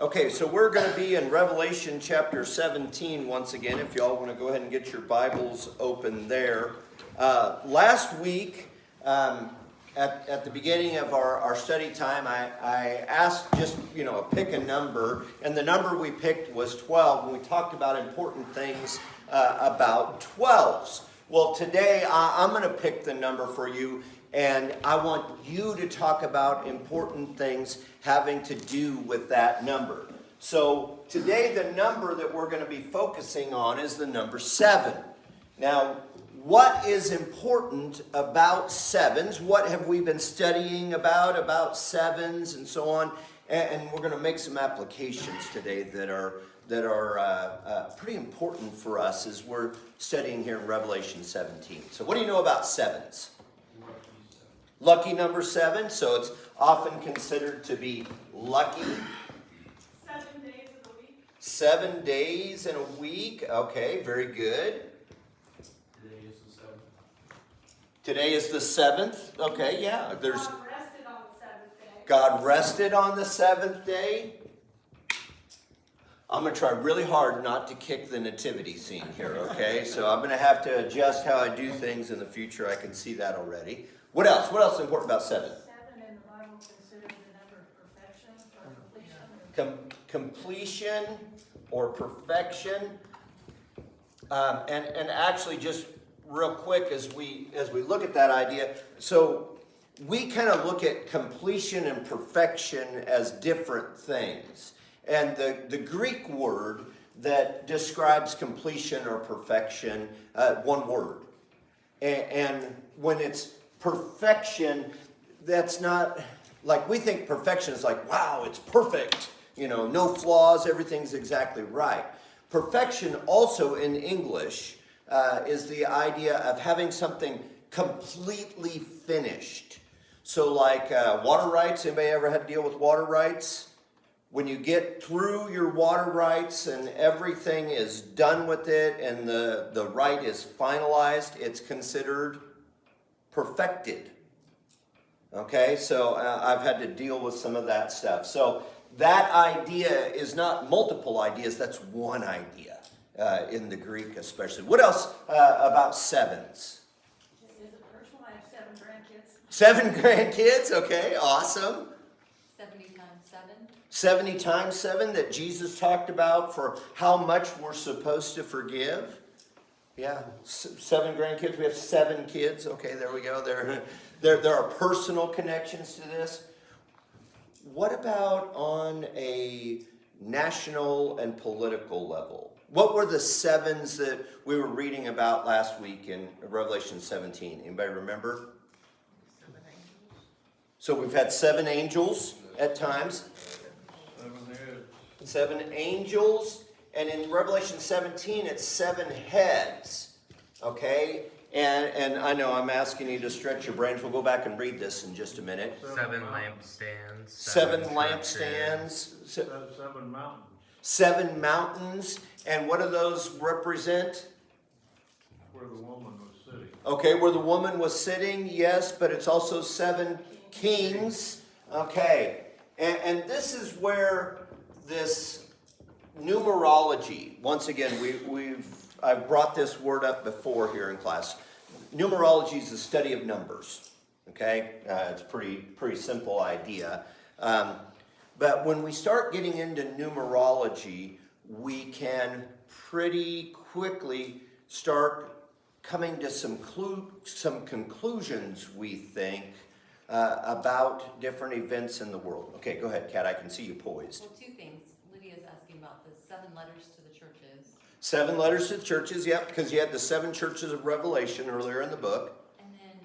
Okay, so we're going to be in Revelation chapter 17 once again, if y'all want to go ahead and get your Bibles open there. Last week, at the beginning of our study time, I asked just, pick a number, and the number we picked was 12, and we talked about important things about 12s. Well, today I'm going to pick the number for you, and I want you to talk about important things having to do with that number. So today the number that we're going to be focusing on is the number 7. Now, what is important about sevens? What have we been studying about sevens and so on? And we're going to make some applications today that are pretty important for us as we're studying here in Revelation 17. So what do you know about sevens? Lucky number 7, so it's often considered to be lucky. 7 days of the week. 7 days in a week. Okay, very good. Today is the 7th. Okay, yeah. God rested on the 7th day. God rested on the 7th day. I'm going to try really hard not to kick the nativity scene here, okay? So I'm going to have to adjust how I do things in the future. I can see that already. What else? What else is important about 7? 7 in the Bible considered the number of perfection or completion. Completion or perfection. And actually, just real quick as we look at that idea, so we kind of look at completion and perfection as different things. And the Greek word that describes completion or perfection, one word. And when it's perfection, that's not, like we think perfection is like, wow, it's perfect. No flaws, everything's exactly right. Perfection also in English is the idea of having something completely finished. So like water rights, anybody ever had to deal with water rights? When you get through your water rights and everything is done with it and the right is finalized, it's considered perfected. Okay, so I've had to deal with some of that stuff. So that idea is not multiple ideas, that's one idea in the Greek especially. What else about sevens? Just as a personal, I have 7 grandkids. 7 grandkids, okay, awesome. 70 times 7. 70 times 7 that Jesus talked about for how much we're supposed to forgive. Yeah, 7 grandkids. We have 7 kids. Okay, there we go. There are personal connections to this. What about on a national and political level? What were the 7s that we were reading about last week in Revelation 17? Anybody remember? 7 angels. So we've had 7 angels at times. 7 heads. 7 angels. And in Revelation 17, it's 7 heads. Okay? And I know I'm asking you to stretch your brains. We'll go back and read this in just a minute. 7 lampstands. 7 churches. lampstands. 7 mountains. 7 mountains. And what do those represent? Where the woman was sitting. Okay, where the woman was sitting, yes, but it's also 7 kings. Okay. And this is where this numerology, once again, I've brought this word up before here in class. Numerology is the study of numbers. Okay, it's a pretty simple idea. But when we start getting into numerology, we can pretty quickly start coming to some conclusions, we think, about different events in the world. Okay, go ahead, Kat. I can see you poised. Well, 2 things. Lydia's asking about the 7 letters to the churches. 7 letters to the churches, yep, because you had the 7 churches of Revelation earlier in the book. And then,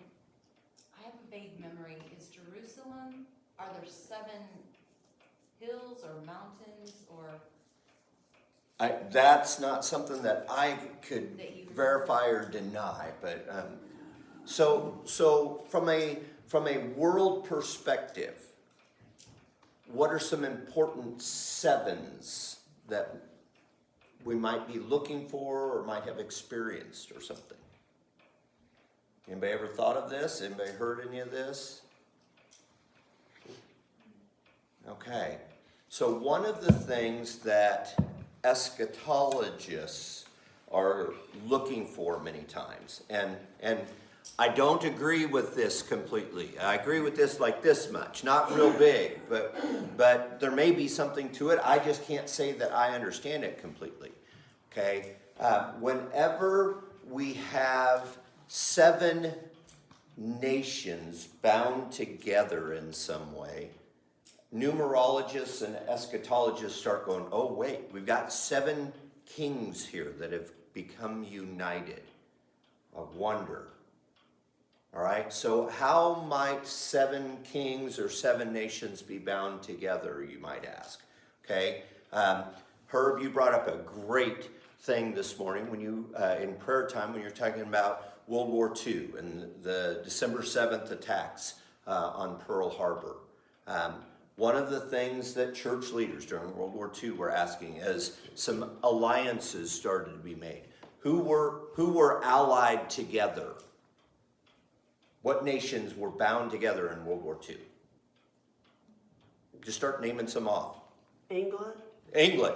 I have a vague memory. Is Jerusalem, are there 7 hills or mountains or? That's not something that I could That you- verify or deny, but so from a world perspective, what are some important 7s that we might be looking for or might have experienced or something? Anybody ever thought of this? Anybody heard any of this? Okay. So one of the things that eschatologists are looking for many times, and I don't agree with this completely. I agree with this like this much, not real big, but there may be something to it. I just can't say that I understand it completely. Okay? Whenever we have 7 nations bound together in some way, numerologists and eschatologists start going, oh wait, we've got 7 kings here that have become united. I wonder. All right, so how might 7 kings or 7 nations be bound together, you might ask? Okay, Herb, you brought up a great thing this morning when you, in prayer time, when you're talking about World War II and the December 7th attacks on Pearl Harbor. One of the things that church leaders during World War II were asking is some alliances started to be made. Who were allied together? What nations were bound together in World War II? Just start naming some off. England.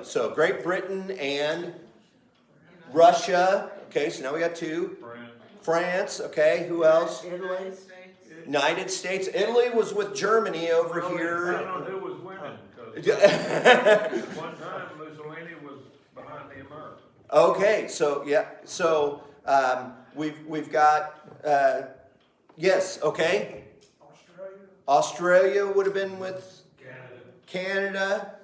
So Great Britain and Russia. Okay, so now we got 2. France. Okay, who else? Italy. United States. Italy was with Germany over here. No, it was women. 'Cause one time Mussolini was behind the Americans. Okay, so yeah, so we've got yes, okay. Australia would have been with Canada.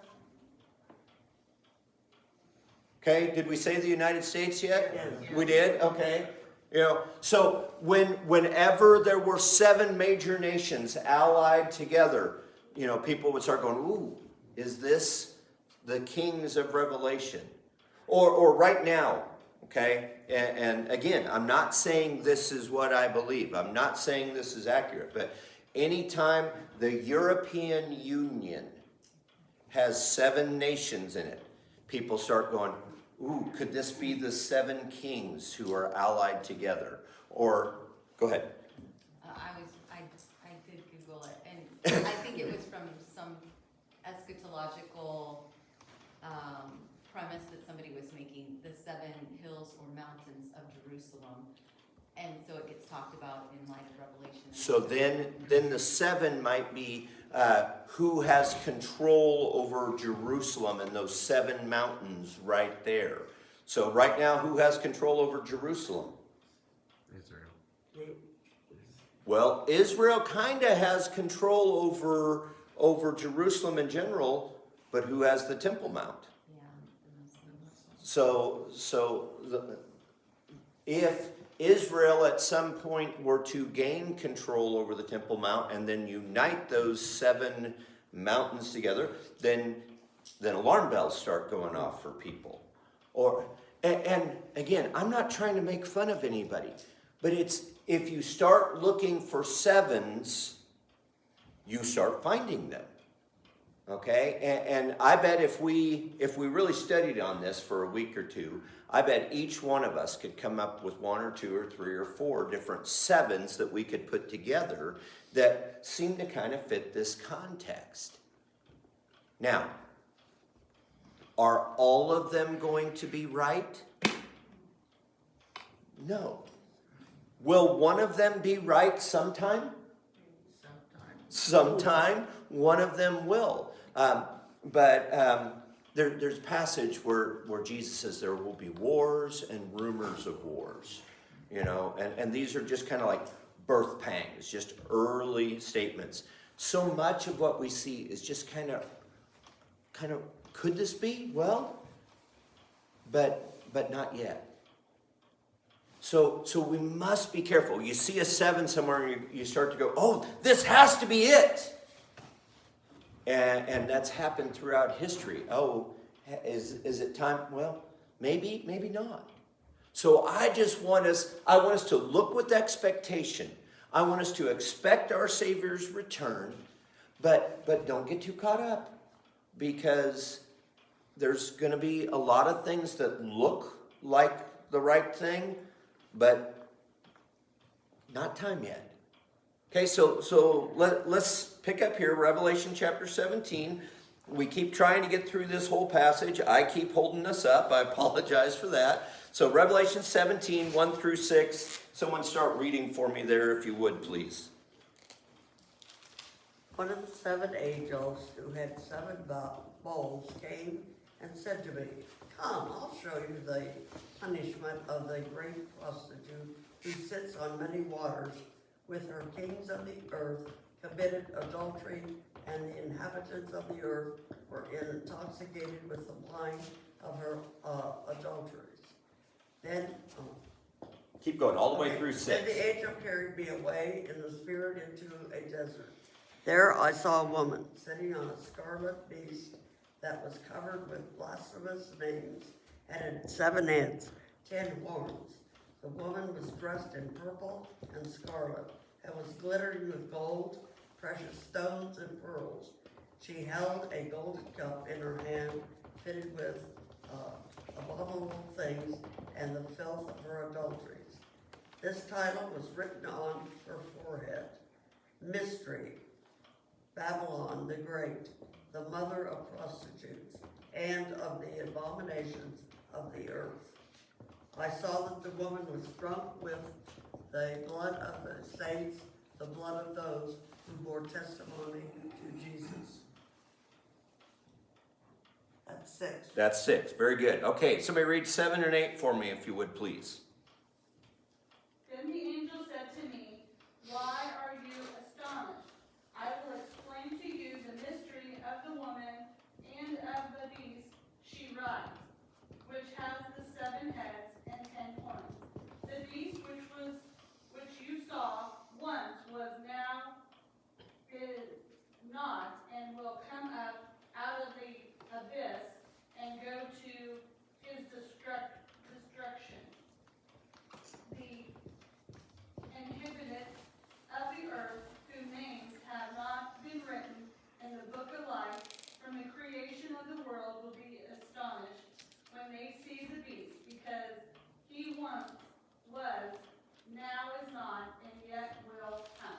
Okay, did we say the United States yet? Yes. We did. Okay. You know, so whenever there were 7 major nations allied together, you know, people would start going, ooh, is this the kings of Revelation? Or right now, okay? And again, I'm not saying this is what I believe. I'm not saying this is accurate. But anytime the European Union has 7 nations in it, people start going, ooh, could this be the 7 kings who are allied together? Or, go ahead. I did Google it, and I think it was from some eschatological premise that somebody was making, the 7 hills or mountains of Jerusalem. And so it gets talked about in light of Revelation. So then the 7 might be who has control over Jerusalem and those 7 mountains right there. So right now, who has control over Jerusalem? Israel. Well, Israel kind of has control over Jerusalem in general, but who has the Temple Mount? If Israel at some point were to gain control over the Temple Mount and then unite those 7 mountains together, then alarm bells start going off for people. And again, I'm not trying to make fun of anybody, but it's if you start looking for 7s, you start finding them. Okay, and I bet if we really studied on this for a week or 2, I bet each one of us could come up with 1 or 2 or 3 or 4 different 7s that we could put together that seem to kind of fit this context. Now, are all of them going to be right? No. Will one of them be right sometime? Sometime, one of them will. There's a passage where Jesus says there will be wars and rumors of wars, you know, and these are just kind of like birth pangs, just early statements. So much of what we see is just kind of, could this be? Well, but not yet. So we must be careful. You see a 7 somewhere and you start to go, oh, this has to be it. And that's happened throughout history. Oh, is it time? Well, maybe not. So I want us to look with expectation. I want us to expect our Savior's return, but don't get too caught up, because there's going to be a lot of things that look like the right thing, but not time yet. Okay, so let's pick up here, Revelation chapter 17. We keep trying to get through this whole passage. I keep holding us up. I apologize for that. So Revelation 17, 1 through 6. Someone start reading for me there if you would, please. One of the 7 angels who had 7 bowls came and said to me, "Come, I'll show you the punishment of the great prostitute who sits on many waters, with her kings of the earth committed adultery, and the inhabitants of the earth were intoxicated with the wine of her adulteries." Then, Keep going all the way okay, through Then 6. the angel carried me away in the spirit into a desert. There I saw a woman sitting on a scarlet beast that was covered with blasphemous names and had 7 heads, 10 horns. The woman was dressed in purple and scarlet and was glittering with gold, precious stones, and pearls. She held a golden cup in her hand fitted with abominable things and the filth of her adulteries. This title was written on her forehead: Mystery, Babylon the Great, the mother of prostitutes and of the abominations of the earth. I saw that the woman was drunk with the blood of the saints, the blood of those who bore testimony to Jesus. That's 6. That's 6. Very good. Okay, somebody read 7 and 8 for me if you would, please. Then the angel said to me, "Why are you astonished? I will explain to you the mystery of the woman and of the beast she rides, which has the 7 heads and 10 horns. The beast which you saw once was now is not, and will come up out of the abyss and go to his destruction. The inhabitant of the earth, whose names have not been written in the book of life from the creation of the world, will be astonished when they see the beast, because he once was, now is not, and yet will come.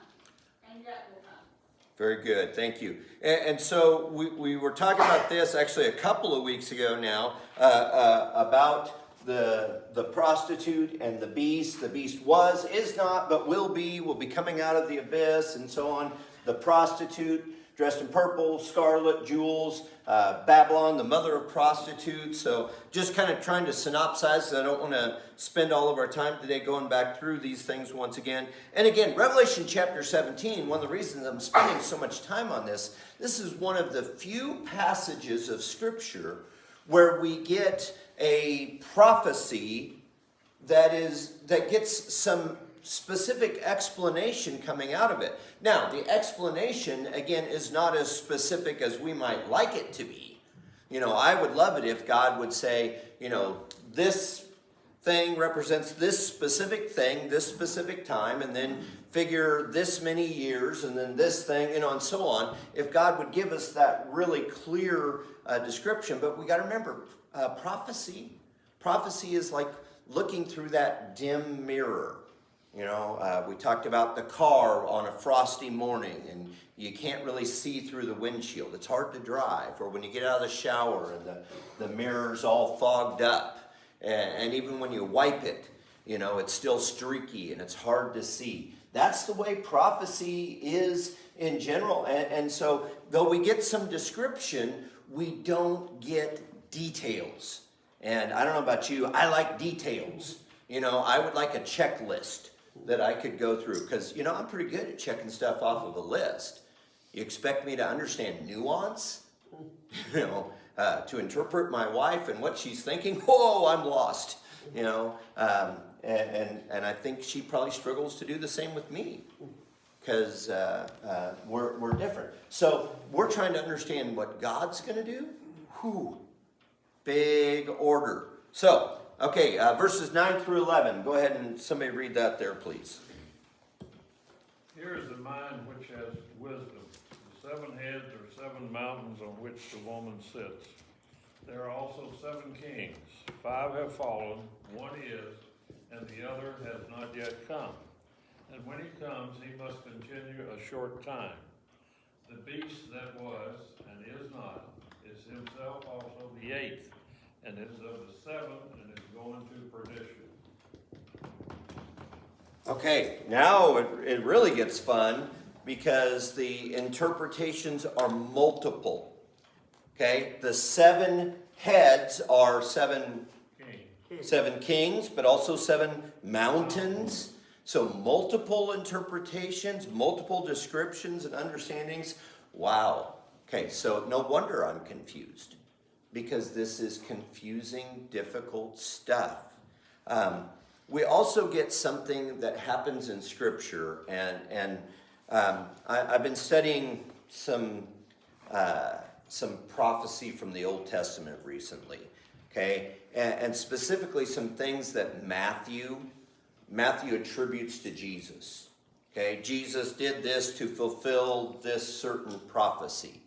Very good, thank you. And so we were talking about this actually a couple of weeks ago now, about the prostitute and the beast. The beast was, is not, but will be coming out of the abyss and so on. The prostitute dressed in purple, scarlet, jewels, Babylon, the mother of prostitutes. So just kind of trying to synopsize, I don't want to spend all of our time today going back through these things once again. And again, Revelation chapter 17, one of the reasons I'm spending so much time on this is one of the few passages of Scripture where we get a prophecy that gets some specific explanation coming out of it. Now, the explanation, again, is not as specific as we might like it to be. You know, I would love it if God would say, you know, this thing represents this specific thing, this specific time, and then figure this many years, and then this thing, you know, and so on. If God would give us that really clear description, but we got to remember, prophecy is like looking through that dim mirror. You know, we talked about the car on a frosty morning and you can't really see through the windshield. It's hard to drive. Or when you get out of the shower and the mirror's all fogged up. And even when you wipe it, you know, it's still streaky and it's hard to see. That's the way prophecy is in general. And so, though we get some description, we don't get details. And I don't know about you, I like details. You know, I would like a checklist that I could go through, because, you know, I'm pretty good at checking stuff off of a list. You expect me to understand nuance? You know, to interpret my wife and what she's thinking? Whoa, I'm lost. You know, and I think she probably struggles to do the same with me, because we're different. So we're trying to understand what God's going to do. Whew, big order. So, okay, verses 9 through 11. Go ahead and somebody read that there, please. Here is the mind which has wisdom. The 7 heads are 7 mountains on which the woman sits. There are also 7 kings. 5 have fallen, 1 is, and the other has not yet come. And when he comes, he must continue a short time. The beast that was and is not the 8th, and is of the 7th, and is going to perdition. Okay, now it really gets fun because the interpretations are multiple. Okay, the 7 heads are seven kings, but also 7 mountains. So multiple interpretations, multiple descriptions and understandings. Wow. Okay, so no wonder I'm confused, because this is confusing, difficult stuff. We also get something that happens in Scripture, and I've been studying some prophecy from the Old Testament recently, okay, and specifically some things that Matthew attributes to Jesus. Okay, Jesus did this to fulfill this certain prophecy.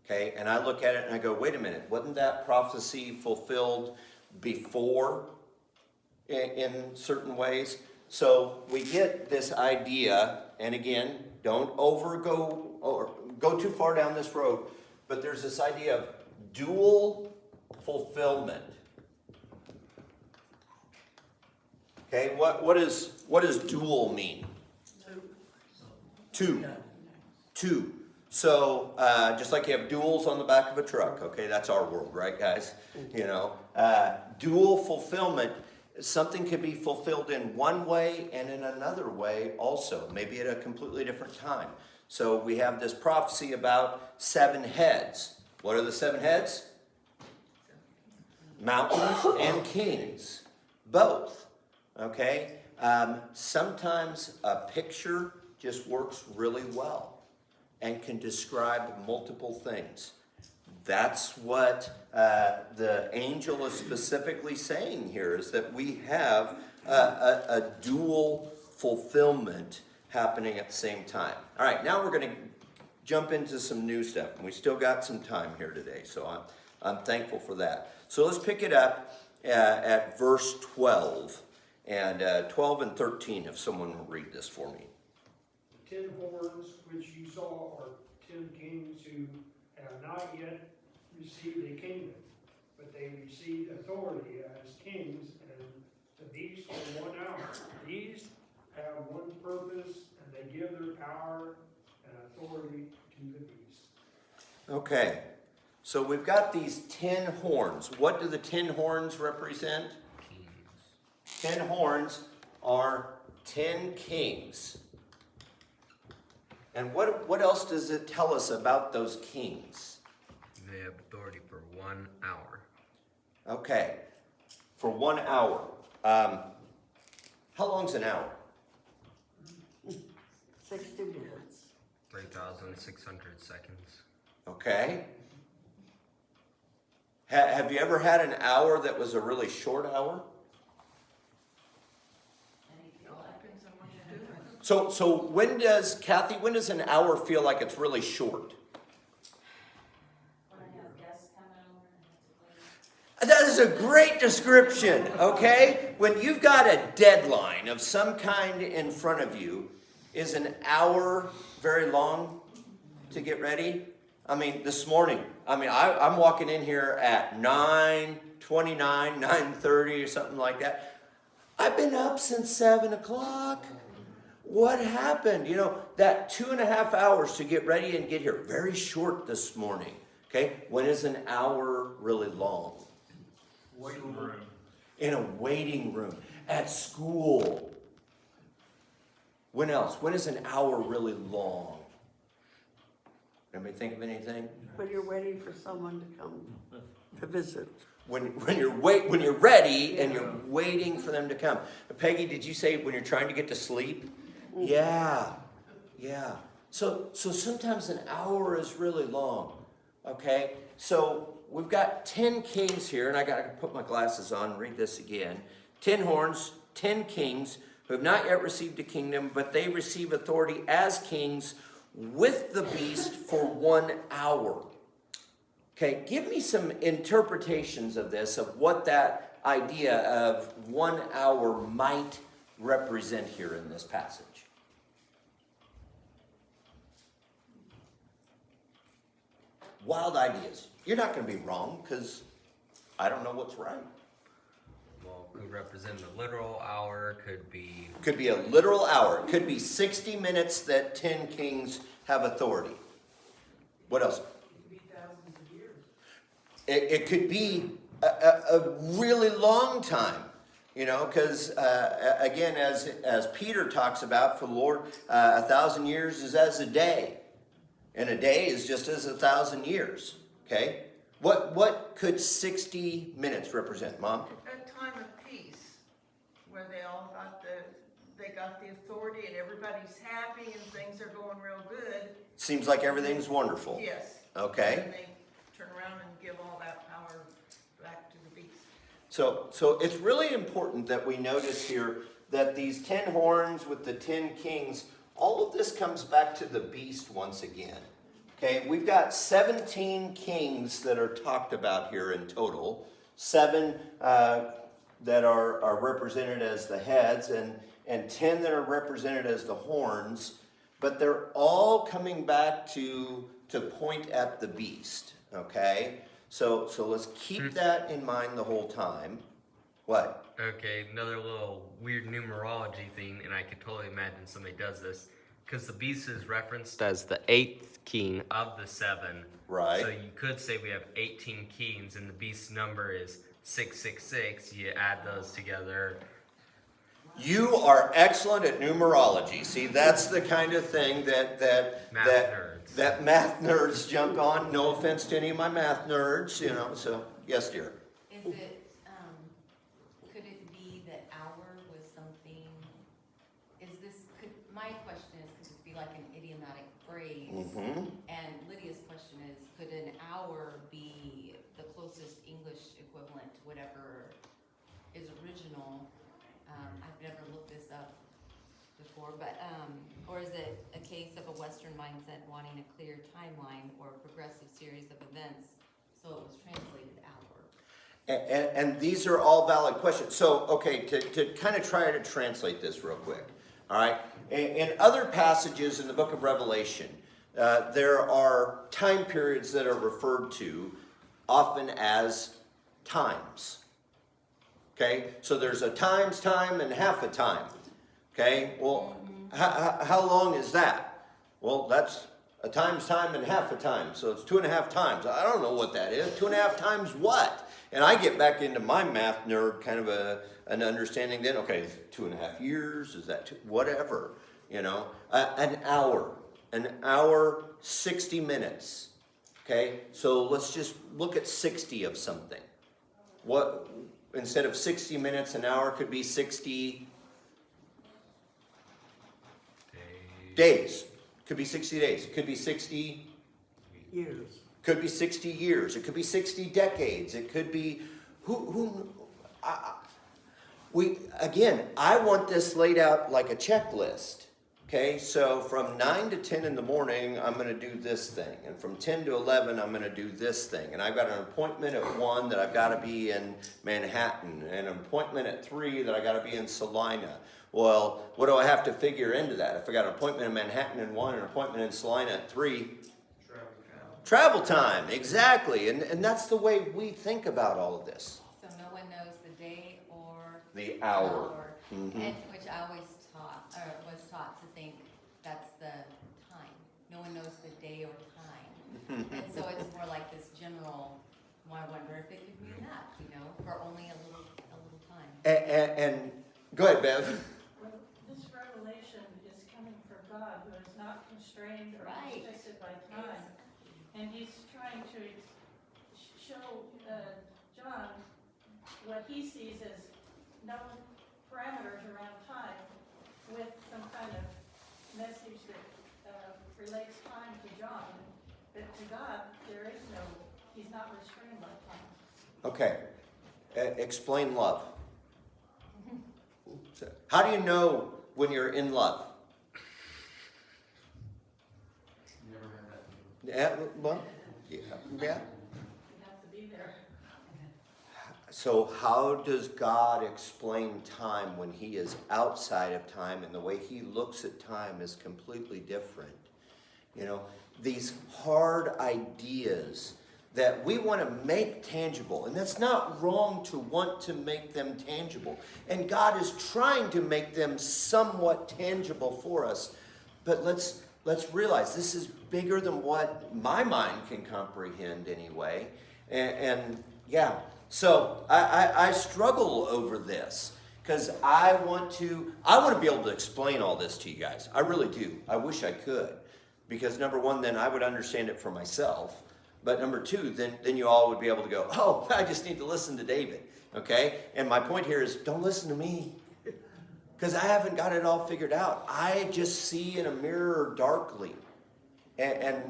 Okay, and I look at it and I go, wait a minute, wasn't that prophecy fulfilled before in certain ways? So we get this idea, and again, don't go too far down this road, but there's this idea of dual fulfillment. Okay, what does dual mean? Two. So just like you have duals on the back of a truck, okay, that's our world, right, guys? You know, dual fulfillment. Something could be fulfilled in one way and in another way also, maybe at a completely different time. So we have this prophecy about 7 heads. What are the 7 heads? Mountains and kings, both. Okay? Sometimes a picture just works really well and can describe multiple things. That's what the angel is specifically saying here, is that we have a dual fulfillment happening at the same time. All right, now we're going to jump into some new stuff. And we still got some time here today, so I'm thankful for that. So let's pick it up at verse 12 and 12 and 13, if someone will read this for me. 10 horns which you saw are 10 kings who have not yet received a kingdom, but they received authority as kings, and the beast for 1 hour. These have one purpose, and they give their power and authority to the beast. Okay, so we've got these 10 horns. What do the 10 horns represent? 10 horns are 10 kings. And what else does it tell us about those kings? They have authority for 1 hour. Okay, for 1 hour. How long's an hour? 60 minutes. 3,600 seconds. Okay. Have you ever had an hour that was a really short hour? So when does an hour feel like it's really short? When I have guests coming over. That is a great description, okay? When you've got a deadline of some kind in front of you, is an hour very long to get ready? I mean, this morning, I'm walking in here at 9:29, 9:30 or something like that. I've been up since 7 o'clock. What happened? You know, that 2.5 hours to get ready and get here, very short this morning. Okay, when is an hour really long? Waiting room. In a waiting room, at school. When else? When is an hour really long? Anybody think of anything? When you're waiting for someone to come to visit. When you're ready and you're waiting for them to come. Peggy, did you say when you're trying to get to sleep? Yeah. So sometimes an hour is really long. Okay? So we've got 10 kings here, and I got to put my glasses on and read this again. 10 horns, 10 kings who have not yet received a kingdom, but they receive authority as kings with the beast for 1 hour. Okay, give me some interpretations of this, of what that idea of 1 hour might represent here in this passage. Wild ideas. You're not going to be wrong, because I don't know what's right. Well, could represent the literal hour, could be Could be a literal hour. Could be 60 minutes that 10 kings have authority. What else? It could be a really long time, you know, because again, as Peter talks about, for the Lord, 1,000 years is as a day, and a day is just as 1,000 years. Okay, what could 60 minutes represent, Mom? A time of peace, where they all got the authority and everybody's happy and things are going real good. Seems like everything's wonderful. Yes. Okay. And they turn around and give all that power back to the beast. So it's really important that we notice here that these 10 horns with the 10 kings, all of this comes back to the beast once again. Okay, we've got 17 kings that are talked about here in total. 7 that are represented as the heads, and 10 that are represented as the horns. But they're all coming back to point at the beast. Okay, so let's keep that in mind the whole time. What? okay, another little weird numerology thing, and I could totally imagine somebody does this, because the beast is referenced as the 8th king of the 7. Right. So you could say we have 18 kings, and the beast's number is 666. You add those together. You are excellent at numerology. See, that's the kind of thing that math nerds jump on. No offense to any of my math nerds, you know. So yes, dear. Is it, could it be that hour was something, my question is, could this be like an idiomatic phrase? Mm-hmm. And Lydia's question is, could an hour be the closest English equivalent to whatever is original? I've never looked this up before, but, or is it a case of a Western mindset wanting a clear timeline or a progressive series of events, so it was translated hour? And these are all valid questions. So, okay, to kind of try to translate this real quick, all right? In other passages in the book of Revelation, there are time periods that are referred to often as times. Okay, so there's a times time and half a time. Okay, well, how long is that? Well, that's a times time and half a time, so it's 2.5 times. I don't know what that is. 2.5 times what? And I get back into my math nerd kind of an understanding then. Okay, 2.5 years, is that whatever, you know? An hour, 60 minutes. Okay, so let's just look at 60 of something. What? Instead of 60 minutes, an hour could be 60 days. Could be 60 days. It could be 60 Years. Could be 60 years. It could be 60 decades. It could be I want this laid out like a checklist. Okay, so from 9 to 10 in the morning, I'm going to do this thing. And from 10 to 11, I'm going to do this thing. And I've got an appointment at 1 that I've got to be in Manhattan. And an appointment at 3 that I got to be in Salina. Well, what do I have to figure into that? If I got an appointment in Manhattan at 1 and an appointment in Salina at 3, travel time, exactly. And that's the way we think about all of this. So no one knows the day or The hour. Mm-hmm. And which I always was taught to think that's the time. No one knows the day or time. And so it's more like this general, well, I wonder if it could mean that, you know, for only a little time. And go ahead, Bev. Well, this revelation is coming from God, who is not constrained or Right. restricted by time. And he's trying to show John what he sees as no parameters around time, with some kind of message that relates time to John. But to God, there is he's not restrained by time. Okay. Explain love. How do you know when you're in love? Yeah, well, yeah. You have to be there. So how does God explain time when he is outside of time, and the way he looks at time is completely different? You know, these hard ideas that we want to make tangible. And that's not wrong to want to make them tangible. And God is trying to make them somewhat tangible for us. But let's realize this is bigger than what my mind can comprehend anyway. And yeah, so I struggle over this because I want to be able to explain all this to you guys. I really do. I wish I could. Because number one, then I would understand it for myself. But number two, then you all would be able to go, oh, I just need to listen to David, okay? And my point here is, don't listen to me, because I haven't got it all figured out. I just see in a mirror darkly. And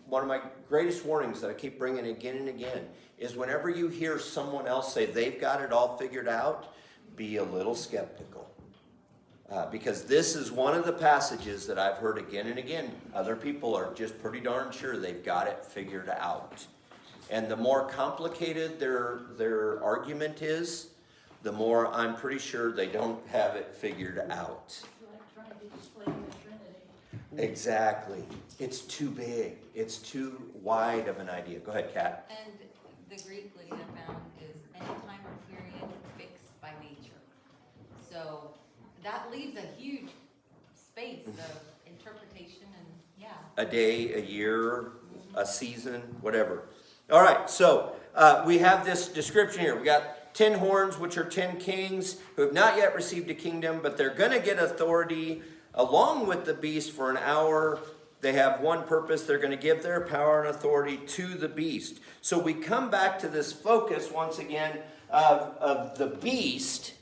one of my greatest warnings that I keep bringing again and again is whenever you hear someone else say they've got it all figured out, be a little skeptical. Because this is one of the passages that I've heard again and again. Other people are just pretty darn sure they've got it figured out. And the more complicated their argument is, the more I'm pretty sure they don't have it figured out. It's like trying to explain the Trinity. Exactly. It's too big. It's too wide of an idea. Go ahead, Kat. And the Greek Lydia found is any time or period fixed by nature. So that leaves a huge space of interpretation and yeah. A day, a year, a season, whatever. All right, so we have this description here. We got 10 horns, which are 10 kings who have not yet received a kingdom, but they're going to get authority along with the beast for an hour. They have one purpose. They're going to give their power and authority to the beast. So we come back to this focus once again of the beast,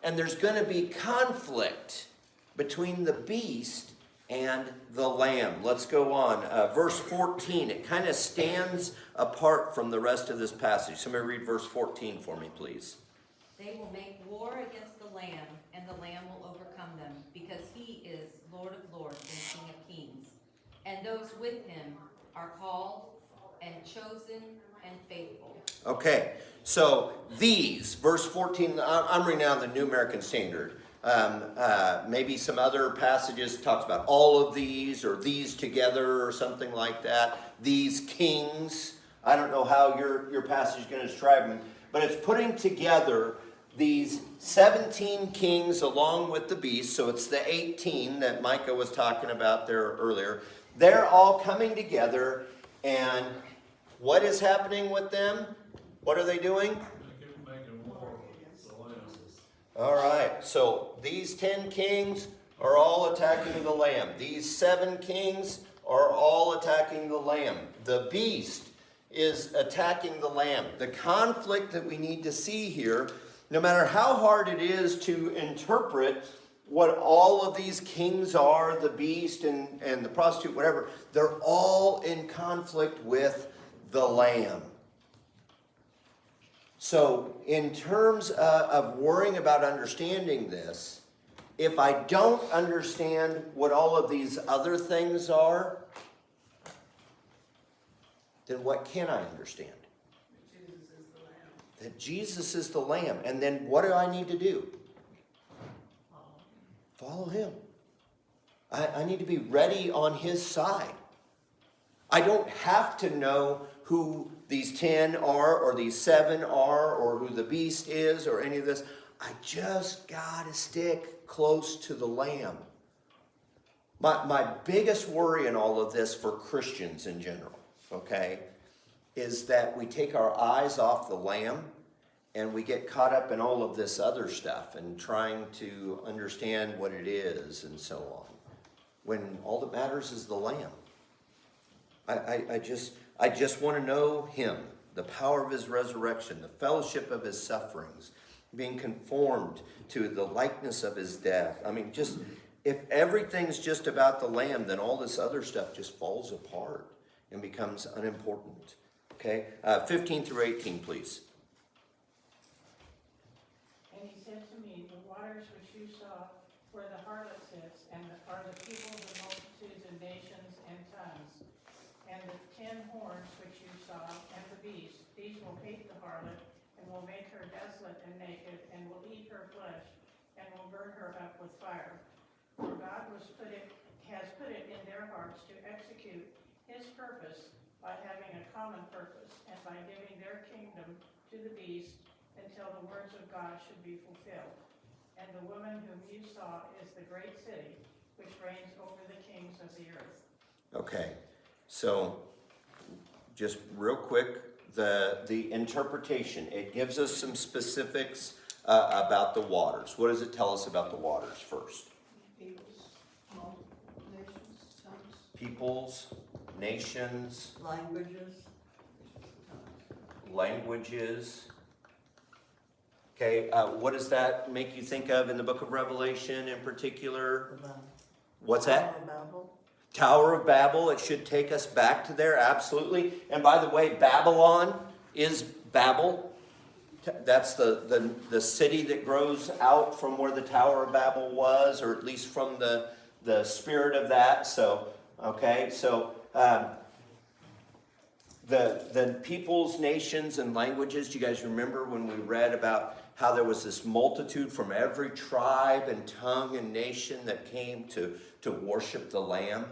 and there's going to be conflict between the beast and the lamb. Let's go on. Verse 14, it kind of stands apart from the rest of this passage. Somebody read verse 14 for me, please. They will make war against the Lamb, and the Lamb will overcome them, because he is Lord of lords and King of kings. And those with him are called and chosen and faithful. Okay, so these, verse 14, I'm reading now the New American Standard. Maybe some other passages talks about all of these or these together or something like that. These kings. I don't know how your passage is going to describe them, but it's putting together these 17 kings along with the beast. So it's the 18 that Micah was talking about there earlier. They're all coming together, and what is happening with them? What are they doing? Making war with the Lamb. All right, so these 10 kings are all attacking the lamb. These 7 kings are all attacking the lamb. The beast is attacking the lamb. The conflict that we need to see here, no matter how hard it is to interpret what all of these kings are, the beast and the prostitute, whatever, they're all in conflict with the lamb. So in terms of worrying about understanding this, if I don't understand what all of these other things are, then what can I understand? Jesus is the Lamb. That Jesus is the Lamb. And then what do I need to do? Follow him. I need to be ready on his side. I don't have to know who these 10 are or these 7 are or who the beast is or any of this. I just got to stick close to the Lamb. My biggest worry in all of this for Christians in general, okay, is that we take our eyes off the Lamb and we get caught up in all of this other stuff and trying to understand what it is and so on, when all that matters is the Lamb. I just want to know him, the power of his resurrection, the fellowship of his sufferings, being conformed to the likeness of his death. I mean, just if everything's just about the Lamb, then all this other stuff just falls apart and becomes unimportant. Okay, 15 through 18, please. And he said to me, the waters which you saw where the harlot sits, and are the peoples and multitudes and nations and tongues. And the 10 horns which you saw, and the beast, these will hate the harlot, and will make her desolate and naked, and will eat her flesh, and will burn her up with fire. For God has put it in their hearts to execute his purpose by having a common purpose, and by giving their kingdom to the beast until the words of God should be fulfilled. And the woman whom you saw is the great city, which reigns over the kings of the earth. Okay, so just real quick, the interpretation, it gives us some specifics about the waters. What does it tell us about the waters first? Peoples, nations, languages. Okay, what does that make you think of in the book of Revelation in particular? What's that? Tower of Babel. It should take us back to there, absolutely. And by the way, Babylon is Babel. That's the city that grows out from where the Tower of Babel was, or at least from the spirit of that. So, okay, so the peoples, nations, and languages. Do you guys remember when we read about how there was this multitude from every tribe and tongue and nation that came to worship the Lamb?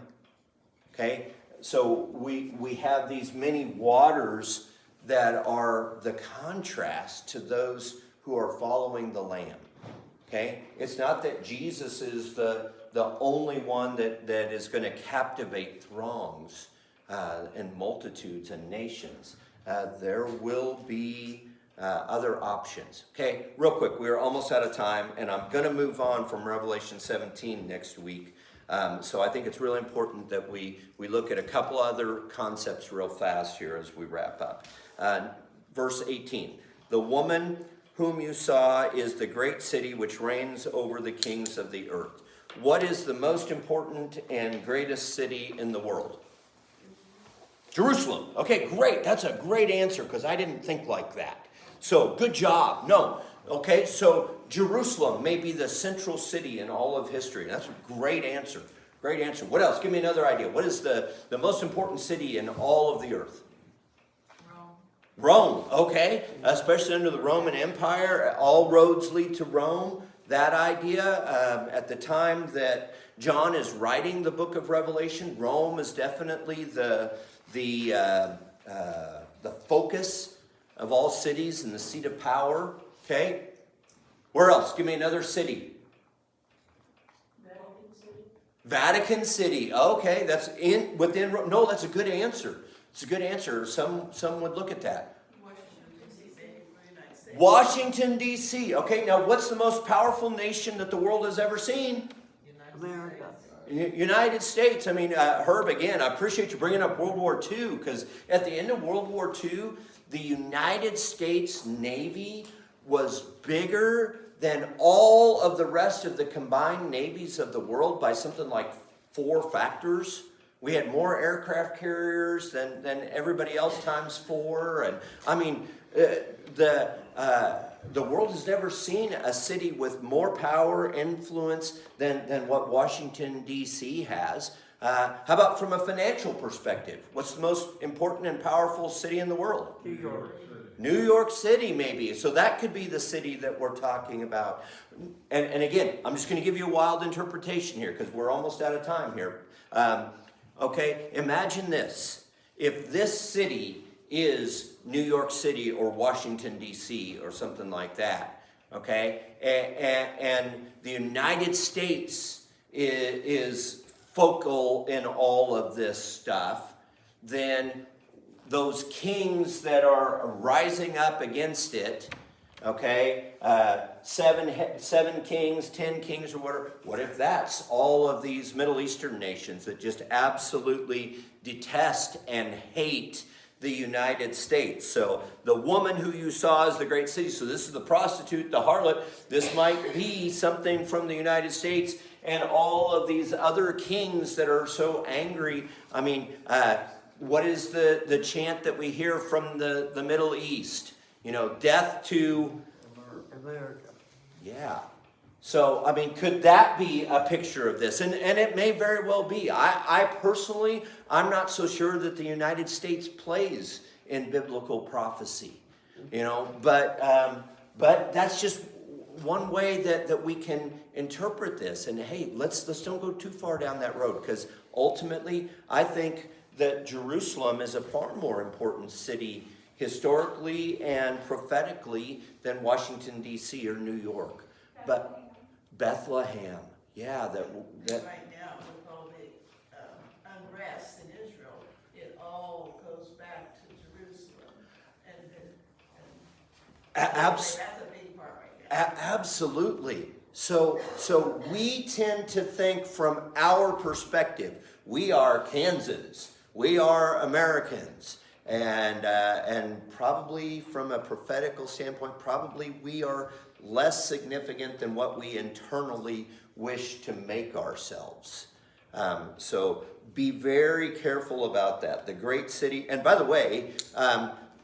Okay, so we have these many waters that are the contrast to those who are following the Lamb. Okay, it's not that Jesus is the only one that is going to captivate throngs and multitudes and nations. There will be other options. Okay, real quick, we're almost out of time, and I'm going to move on from Revelation 17 next week. So I think it's really important that we look at a couple other concepts real fast here as we wrap up. Verse 18, the woman whom you saw is the great city which reigns over the kings of the earth. What is the most important and greatest city in the world? Jerusalem. Okay, great. That's a great answer because I didn't think like that. So good job. No. Okay, so Jerusalem may be the central city in all of history. That's a great answer. Great answer. What else? Give me another idea. What is the most important city in all of the earth? Rome. Okay, especially under the Roman Empire. All roads lead to Rome. That idea, at the time that John is writing the book of Revelation, Rome is definitely the focus of all cities and the seat of power. Okay, where else? Give me another city. Vatican City. Okay, that's within Rome. No, that's a good answer. It's a good answer. Some would look at that. Washington, D.C. Okay, now what's the most powerful nation that the world has ever seen? America. United States. I mean, Herb, again, I appreciate you bringing up World War II, because at the end of World War II, the United States Navy was bigger than all of the rest of the combined navies of the world by something like 4 factors. We had more aircraft carriers than everybody else times 4. And I mean, the world has never seen a city with more power, influence than what Washington, D.C. has. How about from a financial perspective? What's the most important and powerful city in the world? New York. New York City, maybe. So that could be the city that we're talking about. And again, I'm just going to give you a wild interpretation here because we're almost out of time here. Okay, imagine this. If this city is New York City or Washington, D.C. or something like that, okay? And the United States is focal in all of this stuff, then those kings that are rising up against it, okay, 7 kings, 10 kings, or whatever. What if that's all of these Middle Eastern nations that just absolutely detest and hate the United States? So the woman who you saw is the great city. So this is the prostitute, the harlot. This might be something from the United States and all of these other kings that are so angry. I mean, what is the chant that we hear from the Middle East? You know, death to America. Yeah. So, I mean, could that be a picture of this? And it may very well be. I personally, I'm not so sure that the United States plays in biblical prophecy, you know, but that's just one way that we can interpret this. And hey, let's don't go too far down that road, because ultimately, I think that Jerusalem is a far more important city historically and prophetically than Washington, D.C. or New York. But Bethlehem, yeah, that Right now, with all the unrest in Israel, it all goes back to Jerusalem. Abs- That's a big part right now. Absolutely. So we tend to think from our perspective. We are Kansans. We are Americans. And probably from a prophetical standpoint, probably we are less significant than what we internally wish to make ourselves. So be very careful about that. The great city, and by the way,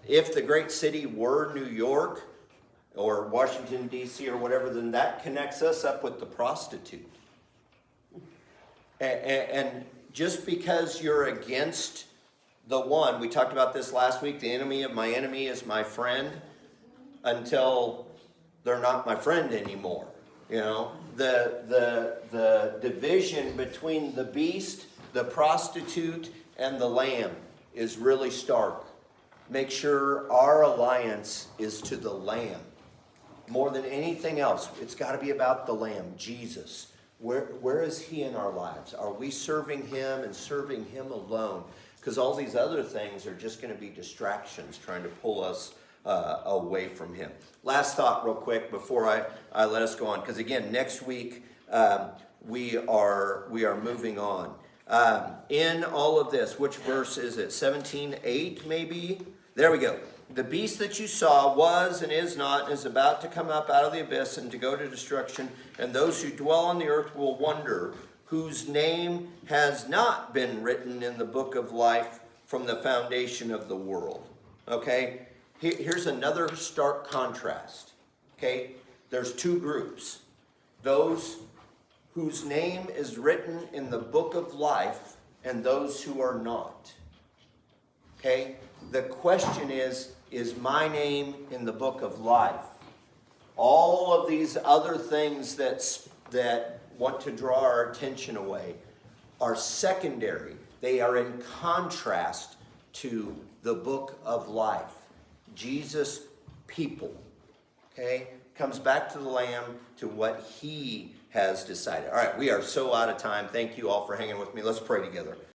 if the great city were New York or Washington, D.C. or whatever, then that connects us up with the prostitute. And just because you're against the one, we talked about this last week, the enemy of my enemy is my friend, until they're not my friend anymore. You know, the division between the beast, the prostitute, and the lamb is really stark. Make sure our alliance is to the lamb. More than anything else, it's got to be about the lamb, Jesus. Where is he in our lives? Are we serving him and serving him alone? Because all these other things are just going to be distractions trying to pull us away from him. Last thought real quick before I let us go on. Because again, next week we are moving on. In all of this, which verse is it? 17:8 maybe? There we go. The beast that you saw was and is not and is about to come up out of the abyss and to go to destruction. And those who dwell on the earth will wonder, whose name has not been written in the book of life from the foundation of the world. Okay? Here's another stark contrast. Okay? There's two groups. Those whose name is written in the book of life and those who are not. Okay? The question is my name in the book of life? All of these other things that want to draw our attention away are secondary. They are in contrast to the book of life. Jesus' people, okay, comes back to the Lamb, to what he has decided. All right, we are so out of time. Thank you all for hanging with me. Let's pray together.